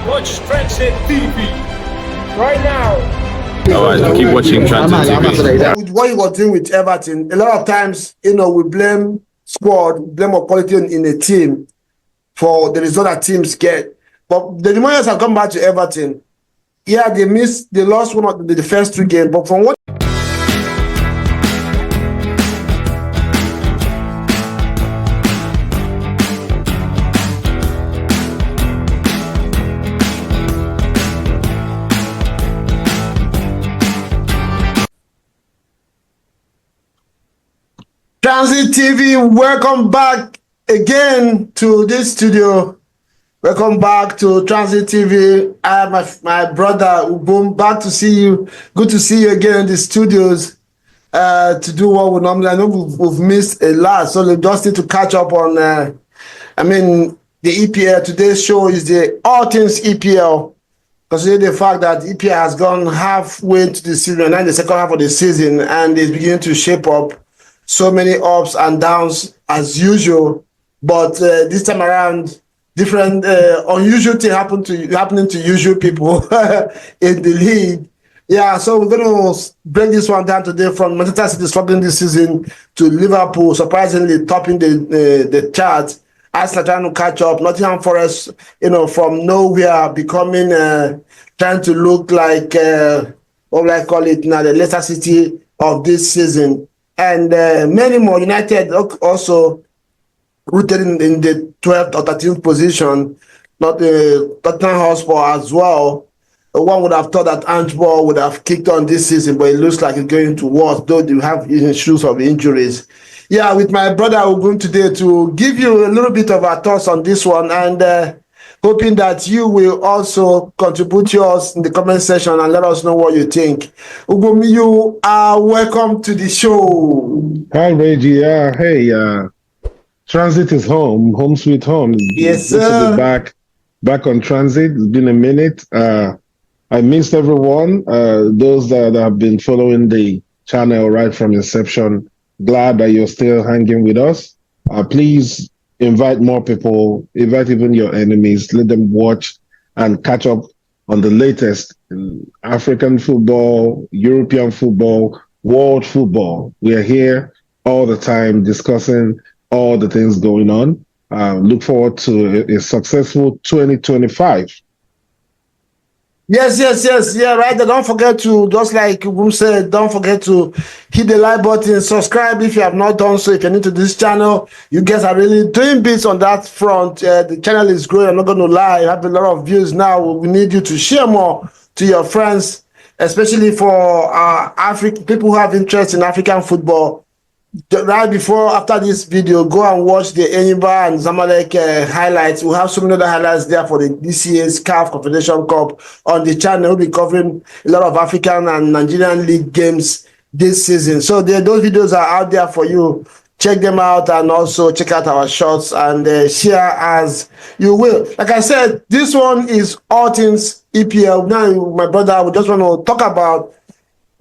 Watch Transit TV right now. Alright, keep watching Transit TV. With what he was doing with Everton, a lot of times, we blame squad, blame of quality in a team for the result that teams get. But the Demonians have come back to Everton. Yeah, they lost one of the first two games, but from what Transit TV, welcome back again to this studio. Welcome back to Transit TV. I have my brother Ubum back to see you. Good to see you again in the studios to do what we normally. I know we've missed a lot, so we just need to catch up on. The EPL. Today's show is the all things EPL. Considering the fact that EPL has gone halfway to the season, and the second half of the season, and is beginning to shape up. So many ups and downs as usual, but this time around, different unusual thing happening to usual people in the league. Yeah, so we're going to break this one down today from Manchester City struggling this season to Liverpool surprisingly topping the chart. Arsenal trying to catch up. Nottingham Forest, from nowhere becoming trying to look like what will I call it now, the Leicester City of this season. And many more. United also rooted in the 12th or 13th position, not the Tottenham Hotspur as well. One would have thought that Angeball would have kicked on this season, but it looks like it's going to worse, though they have issues of injuries. Yeah, with my brother, we're going today to give you a little bit of our thoughts on this one, and hoping that you will also contribute yours in the comment section and let us know what you think. Ugum, you are welcome to the show. Hi, Reggie. Hey, Transit is home sweet home. Yes, sir. Good to be back on Transit. It's been a minute. I missed everyone. Those that have been following the channel right from inception. Glad that you're still hanging with us. Please invite more people, invite even your enemies, let them watch and catch up on the latest in African football, European football, world football. We are here all the time discussing all the things going on. Look forward to a successful 2025. Yes. Yeah, right. Don't forget to, just like Ubum said, don't forget to hit the like button, subscribe if you have not done so. If you're new to this channel, you guys are really doing bits on that front. The channel is growing. I'm not going to lie. You have a lot of views now. We need you to share more to your friends, especially for people who have interest in African football. Right after this video, go and watch the Enyimba and Zamalek highlights. We'll have so many other highlights there for this year's CAF Confederation Cup on the channel. We'll be covering a lot of African and Nigerian league games this season. So those videos are out there for you. Check them out and also check out our shots and share as you will. Like I said, this one is all things EPL. Now, my brother, we just want to talk about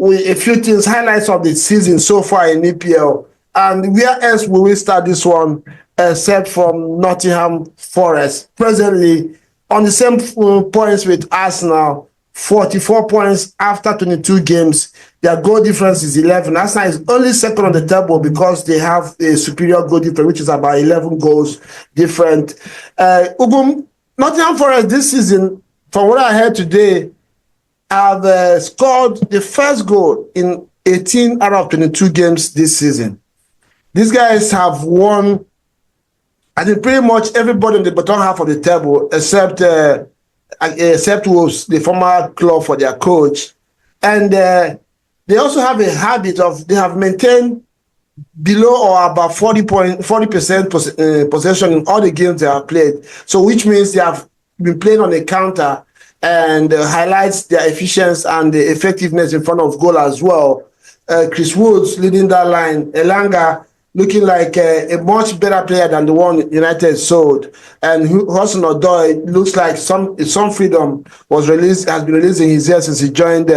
a few things, highlights of the season so far in EPL. And where else will we start this one except from Nottingham Forest? Presently on the same points with Arsenal, 44 points after 22 games. Their goal difference is 11. Arsenal is only second on the table because they have a superior goal difference, which is about 11 goals different. Nottingham Forest this season, from what I heard today, have scored the first goal in 18 out of 22 games this season. These guys have won, I think, pretty much everybody in the bottom half of the table, except Wolves, the former club for their coach. And they also have a habit of, they have maintained below or about 40% possession in all the games they have played. So which means they have been playing on a counter, and highlights their efficiency and the effectiveness in front of goal as well. Chris Woods leading that line. Elanga looking like a much better player than the one United sold. And Hudson-Odoi looks like some freedom has been released in his ear since he joined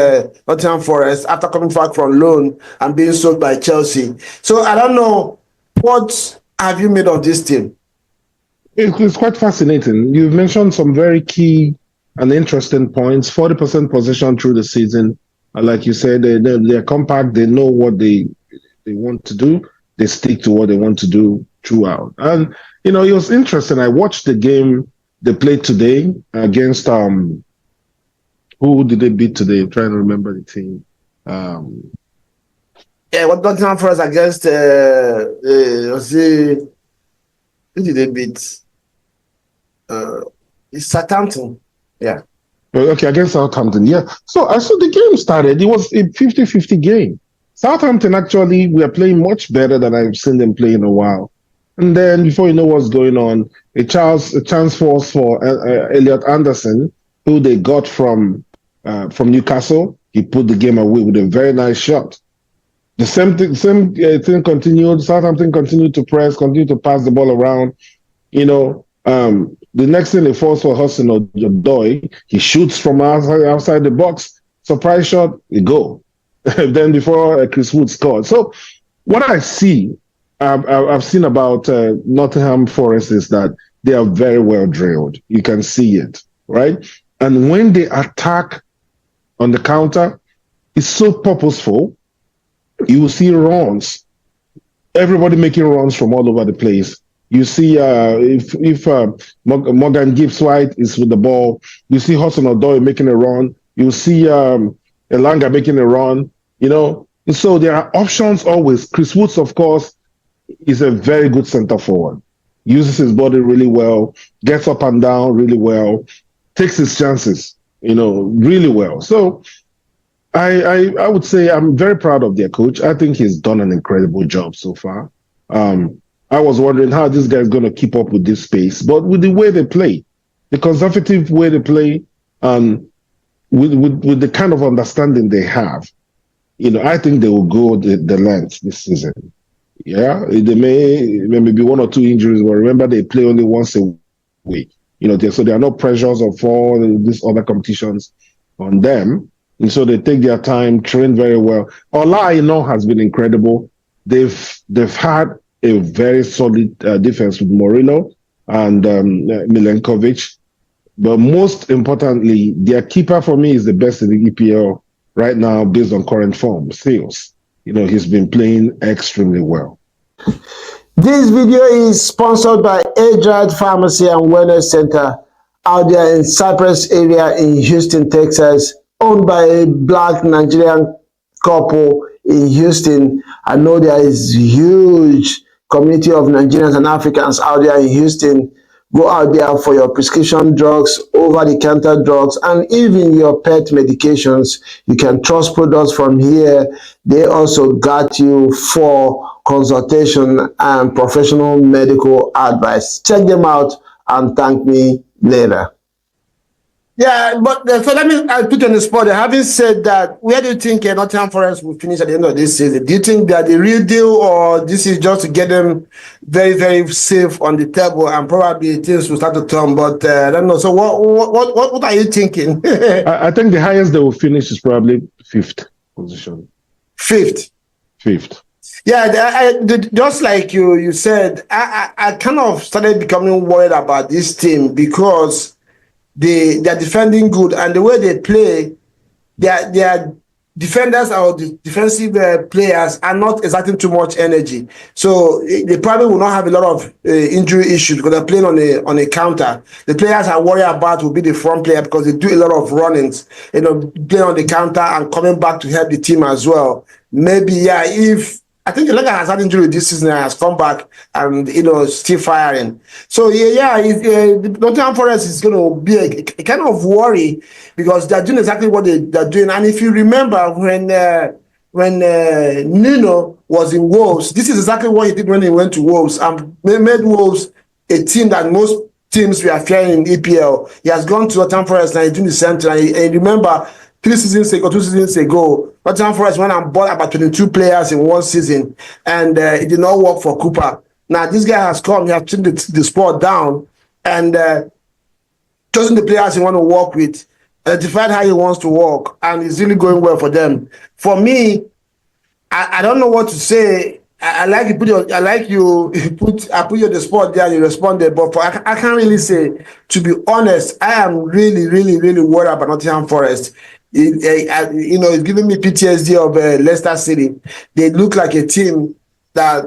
Nottingham Forest after coming back from loan and being sold by Chelsea. So I don't know, what have you made of this team? It's quite fascinating. You've mentioned some very key an interesting points. 40% possession through the season. Like you said, they're compact. They know what they want to do. They stick to what they want to do throughout. And it was interesting. I watched the game they played today against who did they beat today? I'm trying to remember the team. What Nottingham Forest against who did they beat? It's Southampton. Yeah. Okay, against Southampton. Yeah. So I saw the game started. It was a 50-50 game. Southampton actually were playing much better than I've seen them play in a while. And then before you know what's going on, a chance falls for Elliot Anderson, who they got from Newcastle. He put the game away with a very nice shot. The same thing continued. Southampton continued to press, continued to pass the ball around. The next thing they force for Hudson-Odoi, he shoots from outside the box. Surprise shot, a goal. Then before Chris Wood scored. So what I've seen about Nottingham Forest is that they are very well drilled. You can see it, right? And when they attack on the counter, it's so purposeful. You will see runs. Everybody making runs from all over the place. You see if Morgan Gibbs-White is with the ball, you see Hudson-Odoi making a run. You see Elanga making a run. And so there are options always. Chris Woods, of course, is a very good center forward. Uses his body really well, gets up and down really well, takes his chances, really well. So I would say I'm very proud of their coach. I think he's done an incredible job so far. I was wondering how this guy is going to keep up with this pace, but with the way they play, the conservative way they play, with the kind of understanding they have, I think they will go the length this season. Yeah, they may be one or two injuries, but remember they play only once a week. So there are no pressures of all these other competitions on them, and so they take their time, train very well. Ola has been incredible. They've had a very solid defense with Moreno and Milenkovic. But most importantly, their keeper for me is the best in the EPL right now based on current form, Seals. He's been playing extremely well. This video is sponsored by Adrad Pharmacy and Wellness Center out there in Cypress area in Houston, Texas, owned by a Black Nigerian couple in Houston. I know there is huge community of Nigerians and Africans out there in Houston. Go out there for your prescription drugs, over-the-counter drugs, and even your pet medications. You can trust products from here. They also got you for consultation and professional medical advice. Check them out and thank me later. Yeah, but so I'll put you on the spot. Having said that, where do you think Nottingham Forest will finish at the end of this season? Do you think that the real deal, or this is just to get them very, very safe on the table and probably things will start to turn? But I don't know. So what are you thinking? I think the highest they will finish is probably fifth position. Fifth. Yeah, just like you said, I kind of started becoming worried about this team because they're defending good, and the way they play, their defenders or the defensive players are not exerting too much energy. So they probably will not have a lot of injury issues because they're playing on a counter. The players I worry about will be the front player because they do a lot of runnings, playing on the counter and coming back to help the team as well. Maybe, if I think Elanga has had injury this season and has come back and, still firing. So, the Nottingham Forest is going to be a kind of worry because they're doing exactly what they're doing. And if you remember when Nuno was in Wolves, this is exactly what he did when he went to Wolves and made Wolves a team that most teams were fearing in EPL. He has gone to Nottingham Forest and he's doing the same thing. And remember, 2 seasons ago, Nottingham Forest went and bought about 22 players in one season, and it did not work for Cooper. Now, this guy has come, he has turned the sport down, and chosen the players he wants to work with, identified how he wants to work, and it's really going well for them. For me, I don't know what to say. I like you put your, I like you I put you on the spot there and you responded, but I can't really say. To be honest, I am really, really, really worried about Nottingham Forest. It's giving me PTSD of Leicester City. They look like a team that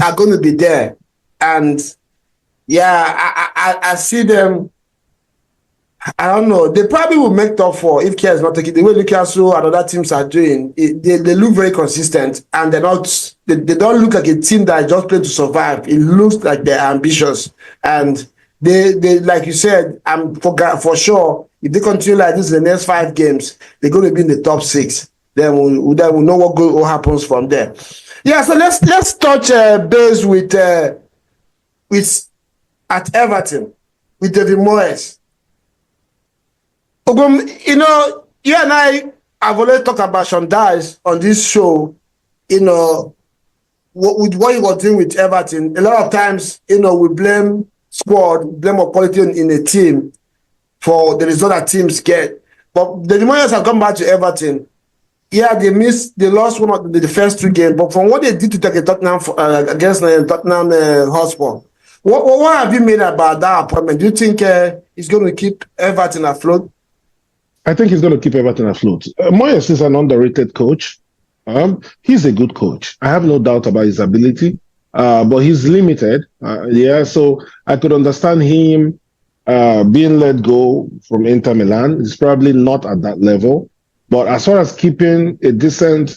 are going to be there, and yeah, I see them. I don't know. They probably will make top four if Care is not taking the way Newcastle and other teams are doing. They look very consistent, and they're not. They don't look like a team that just play to survive. It looks like they're ambitious, and they like you said. I'm for sure. If they continue like this in the next 5 games, they're going to be in the top 6. Then we'll know what happens from there. Yeah. So let's touch base with at Everton with David Moyes. You know, you and I have already talked about Sean Dyche on this show, you know, with what he was doing with Everton. A lot of times, you know, we blame squad, blame our quality in a team for the result that teams get. But the Moyes have come back to Everton. Yeah, they lost one of the first 2 games, but from what they did to take Tottenham against Tottenham Hotspur, what have you made about that appointment? Do you think he's going to keep Everton afloat? I think he's going to keep Everton afloat. Moyes is an underrated coach. He's a good coach. I have no doubt about his ability, but he's limited. So I could understand him being let go from Inter Milan. He's probably not at that level. But as far as keeping a decent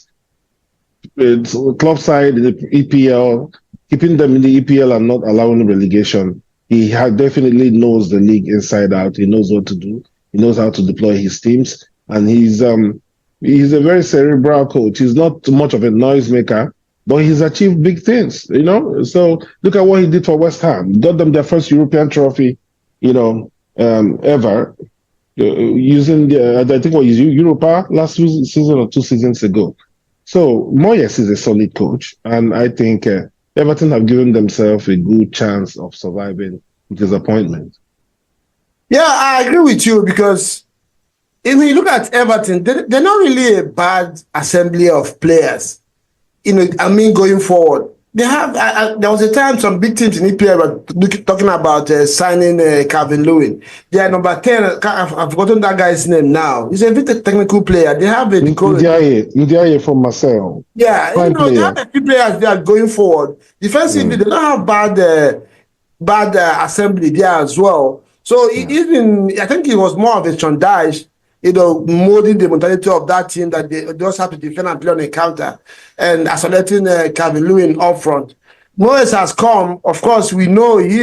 club side in the EPL, keeping them in the EPL and not allowing relegation, he definitely knows the league inside out. He knows what to do. He knows how to deploy his teams, and he's a very cerebral coach. He's not too much of a noisemaker, but he's achieved big things, you know. So look at what he did for West Ham. Got them their first European trophy, you know, ever, using I think it was Europa last season or 2 seasons ago. So Moyes is a solid coach, and I think Everton have given themselves a good chance of surviving with his appointment. Yeah, I agree with you because when you look at Everton, they're not really a bad assembly of players. You know, I mean, going forward, they have. There was a time some big teams in EPL were talking about signing Calvin Lewin. They are number 10. I've forgotten that guy's name now. He's a very technical player. They have a Ndiaye from Marseille. Yeah, you know, they have a few players there going forward. Defensively, they don't have bad assembly there as well. So I think it was more of a Sean Dyche, you know, molding the mentality of that team that they just have to defend and play on a counter and isolating Calvin Lewin up front. Moyes has come. Of course, we know he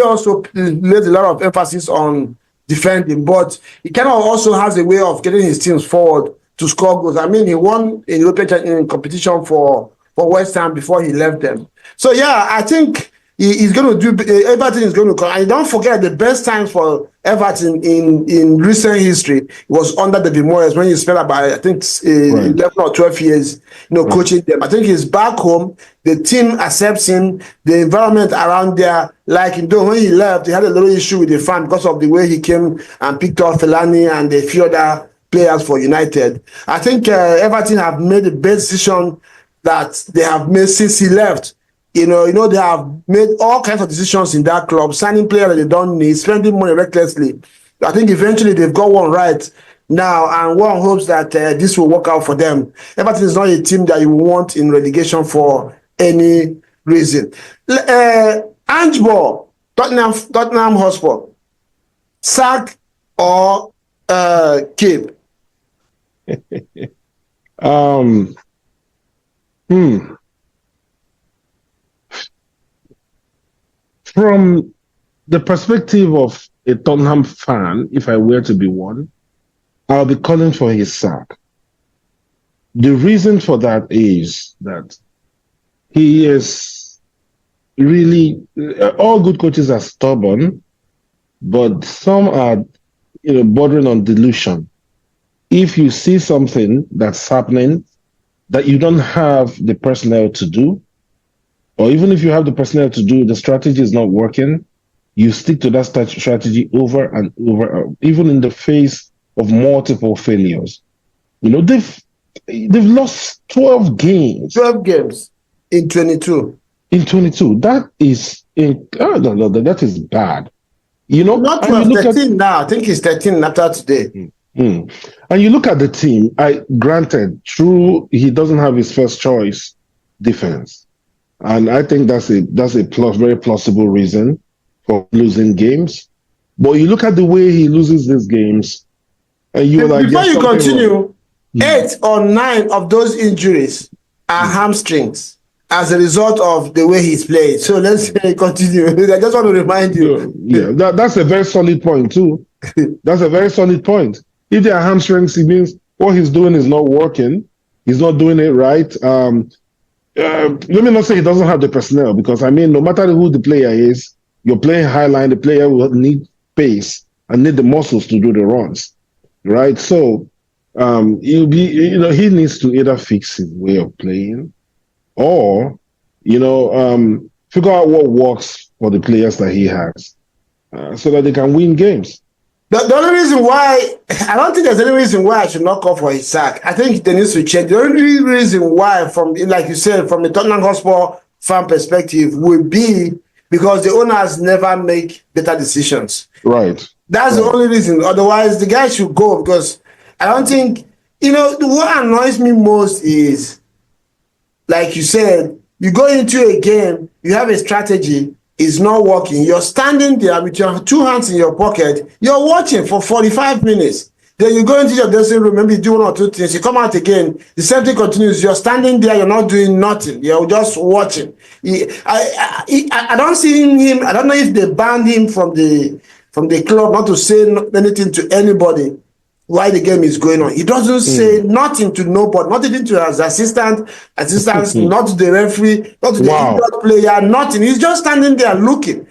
also lays a lot of emphasis on defending, but he kind of also has a way of getting his teams forward to score goals. I mean, he won a European competition for West Ham before he left them. So yeah, I think he's going to do. Everton is going to come. And don't forget, the best times for Everton in recent history was under David Moyes when he spent about, I think, 11 or 12 years, you know, coaching them. I think he's back home. The team accepts him. The environment around there, like when he left, he had a little issue with the fan because of the way he came and picked up Fellaini and a few other players for United. I think Everton have made the best decision that they have made since he left. You know, they have made all kinds of decisions in that club, signing players that they don't need, spending money recklessly. I think eventually they've got one right now, and one hopes that this will work out for them. Everton is not a team that you want in relegation for any reason. Angeball, Tottenham Hotspur, sack or keep? From the perspective of a Tottenham fan, if I were to be one, I'll be calling for his sack. The reason for that is that he is really, all good coaches are stubborn, but some are, bordering on delusion. If you see something that's happening that you don't have the personnel to do, or even if you have the personnel to do, the strategy is not working, you stick to that strategy over and over, even in the face of multiple failures. They've lost 12 games. 12 games In 22. In 22. That is that is bad. You know, Not 12, 13 now. I think he's 13 after today. And you look at the team, granted, true, he doesn't have his first choice defense. And I think that's a very plausible reason for losing games. But you look at the way he loses these games, and you're like, before you continue, 8 or 9 of those injuries are hamstrings as a result of the way he's played. So let's continue. I just want to remind you. Yeah, that's a very solid point too. That's a very solid point. If there are hamstrings, it means what he's doing is not working. He's not doing it right. Let me not say he doesn't have the personnel, because I mean, no matter who the player is, you're playing highline, the player will need pace and need the muscles to do the runs, right? So he needs to either fix his way of playing, or figure out what works for the players that he has, so that they can win games. The only reason why, I don't think there's any reason why I should not call for his sack. I think there needs to change. The only reason why, like you said, from the Tottenham Hotspur fan perspective, would be because the owners never make better decisions. Right. That's the only reason. Otherwise, the guy should go, because I don't think, what annoys me most is, like you said, you go into a game, you have a strategy, it's not working. You're standing there with your 2 hands in your pocket. You're watching for 45 minutes. Then you go into your dressing room, maybe do 1 or 2 things. You come out again. The same thing continues. You're standing there. You're not doing nothing. You're just watching. I don't see him. I don't know if they banned him from the club not to say anything to anybody while the game is going on. He doesn't say nothing to nobody, not even to his assistants, not to the referee, not to the injured player, nothing. He's just standing there looking.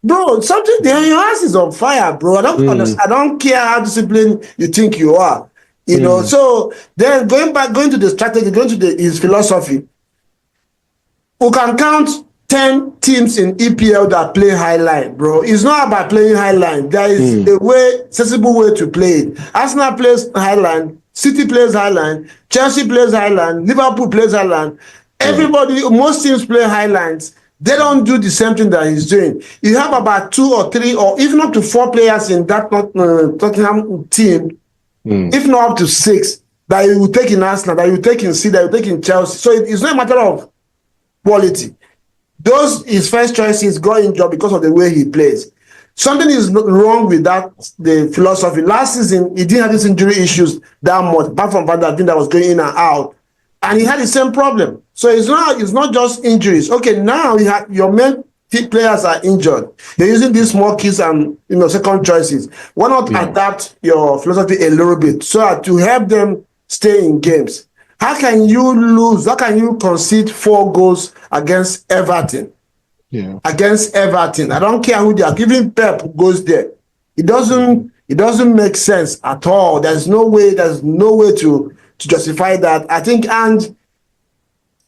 Bro, something there, your ass is on fire, bro. I don't understand. I don't care how disciplined you think you are. So then going to the strategy, going to his philosophy, we can count 10 teams in EPL that play highline, bro. It's not about playing highline. There is a sensible way to play it. Arsenal plays highline, City plays highline, Chelsea plays highline, Liverpool plays highline. Everybody, most teams play highlines. They don't do the same thing that he's doing. You have about 2 or 3 or even up to 4 players in that Tottenham team, if not up to 6, that you will take in Arsenal, that you will take in City, that you will take in Chelsea. So it's not a matter of quality. His first choices got injured because of the way he plays. Something is wrong with the philosophy. Last season, he didn't have these injury issues that much, apart from that was going in and out. And he had the same problem. So it's not just injuries. Okay, now your main players are injured. You're using these small kids and second choices. Why not adapt your philosophy a little bit so that to help them stay in games? How can you lose? How can you concede 4 goals against Everton? Yeah. Against Everton. I don't care who they are. Giving Pep goes there. It doesn't make sense at all. There's no way to justify that. I think Ange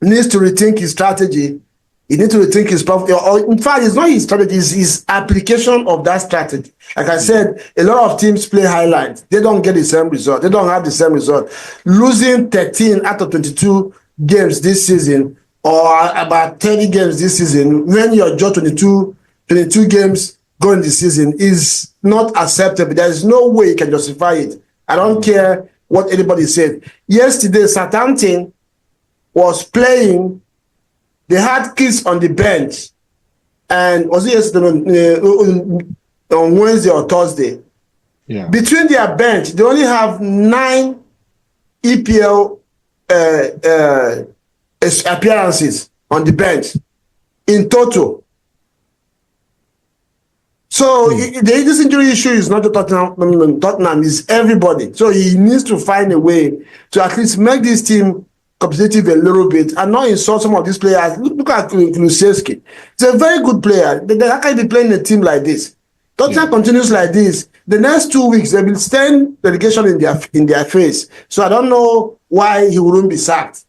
needs to rethink his strategy. He needs to rethink his in fact, it's not his strategy, it's his application of that strategy. Like I said, a lot of teams play highlights. They don't get the same result. They don't have the same result. Losing 13 out of 22 games this season, or about 30 games this season, when you're just 22 games going this season, is not acceptable. There is no way you can justify it. I don't care what anybody said. Yesterday, Southampton was playing. They had kids on the bench, and was it yesterday on Wednesday or Thursday? Yeah. Between their bench, they only have 9 EPL appearances on the bench in total. So this injury issue is not the Tottenham, is everybody. So he needs to find a way to at least make this team competitive a little bit and not insult some of these players. Look at Kulusevski. He's a very good player. How can he be playing a team like this? Tottenham continues like this. The next 2 weeks, they will stand relegation in their face. So I don't know why he wouldn't be sacked.